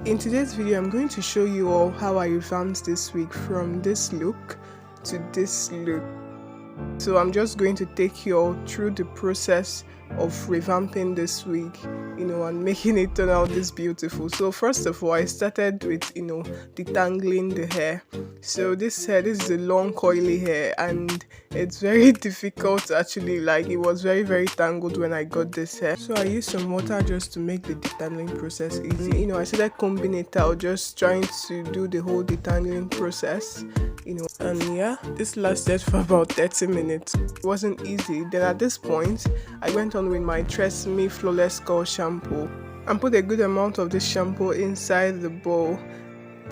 In today's video, I'm going to show you all how I revamped this wig from this look to this look. So I'm just going to take you all through the process of revamping this wig, and making it turn out this beautiful. So first of all, I started with, detangling the hair. So this is a long curly hair, and it's very difficult actually. Like, it was very, very tangled when I got this hair. So I used some water just to make the detangling process easy. I started combing it out, just trying to do the whole detangling process. And yeah, this lasted for about 30 minutes. It wasn't easy. Then at this point, I went on with my Tresemme Flawless Curl shampoo and put a good amount of this shampoo inside the bowl.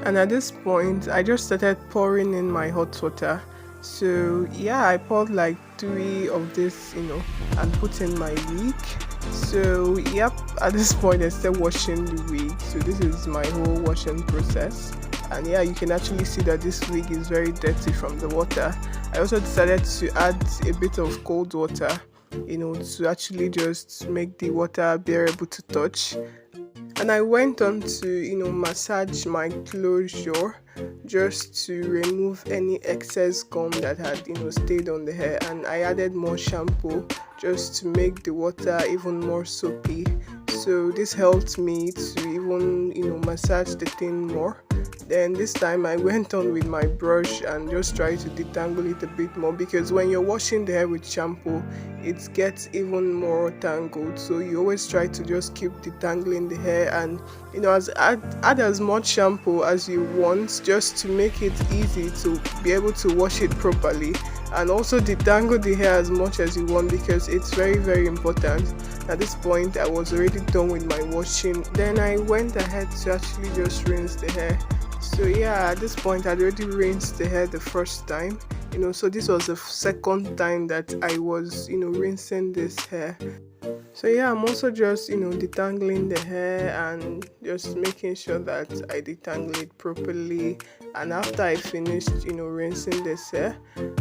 And at this point, I just started pouring in my hot water. So yeah, I poured like 3 of this, and put in my wig. So yep, at this point I started washing the wig. So this is my whole washing process. And yeah, you can actually see that this wig is very dirty from the water. I also decided to add a bit of cold water, to actually just make the water bearable to touch. And I went on to, massage my closure just to remove any excess gum that had, stayed on the hair. And I added more shampoo just to make the water even more soapy. So this helped me to even, massage the thing more. Then this time I went on with my brush and just tried to detangle it a bit more, because when you're washing the hair with shampoo, it gets even more tangled. So you always try to just keep detangling the hair, and add as much shampoo as you want, just to make it easy to be able to wash it properly, and also detangle the hair as much as you want, because it's very, very important. At this point I was already done with my washing. Then I went ahead to actually just rinse the hair. So yeah, at this point I'd already rinsed the hair the first time, so this was the second time that I was, rinsing this hair. So yeah, I'm also just, detangling the hair and just making sure that I detangle it properly. And after I finished, rinsing this hair,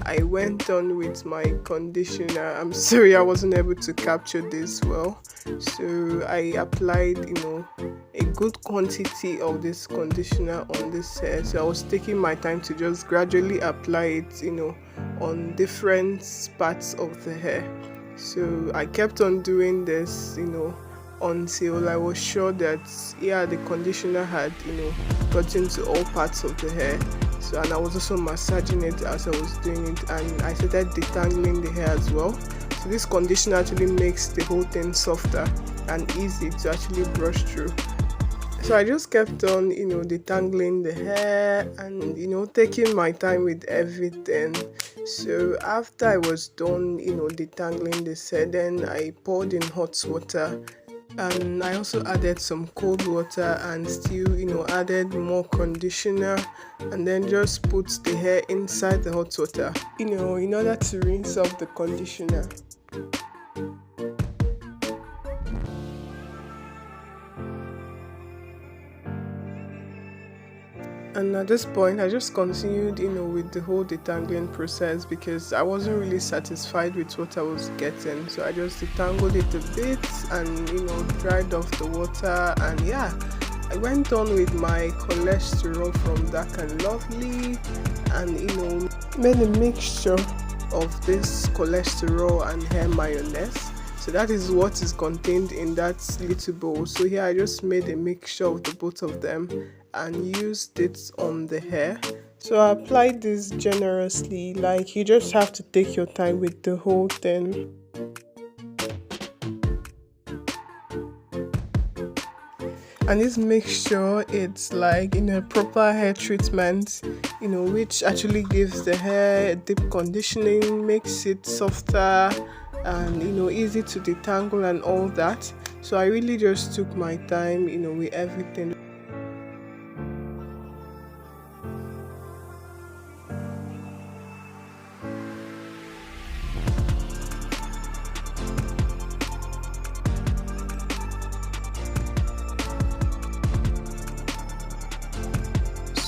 I went on with my conditioner. I'm sorry I wasn't able to capture this well. So I applied, a good quantity of this conditioner on this hair. So I was taking my time to just gradually apply it, on different parts of the hair. So I kept on doing this, until I was sure that, yeah, the conditioner had, gotten to all parts of the hair. So, and I was also massaging it as I was doing it, and I started detangling the hair as well. So this conditioner actually makes the whole thing softer and easy to actually brush through. So I just kept on, detangling the hair and, taking my time with everything. So after I was done, detangling this hair, then I poured in hot water. And I also added some cold water and still, added more conditioner, and then just put the hair inside the hot water, in order to rinse off the conditioner. And at this point, I just continued, with the whole detangling process, because I wasn't really satisfied with what I was getting. So I just detangled it a bit and, dried off the water. And yeah, I went on with my cholesterol from Dark and Lovely and, made a mixture of this cholesterol and hair mayonnaise. So that is what is contained in that little bowl. So here I just made a mixture of the both of them and used it on the hair. So I applied this generously. Like, you just have to take your time with the whole thing. And this mixture, it's like a proper hair treatment, which actually gives the hair a deep conditioning, makes it softer and easy to detangle and all that. So I really just took my time, with everything.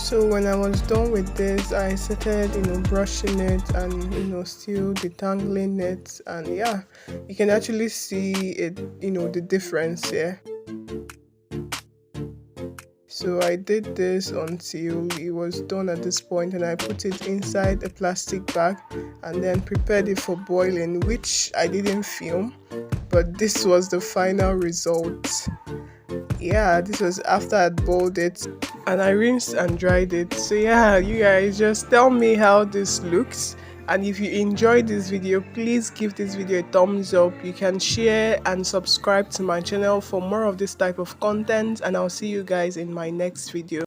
So when I was done with this, I started, brushing it and, still detangling it. And yeah, you can actually see it, the difference here. So I did this until it was done at this point, and I put it inside a plastic bag and then prepared it for boiling, which I didn't film, but this was the final result. Yeah, this was after I'd boiled it and I rinsed and dried it. So yeah, you guys just tell me how this looks. And if you enjoyed this video, please give this video a thumbs up. You can share and subscribe to my channel for more of this type of content, and I'll see you guys in my next video.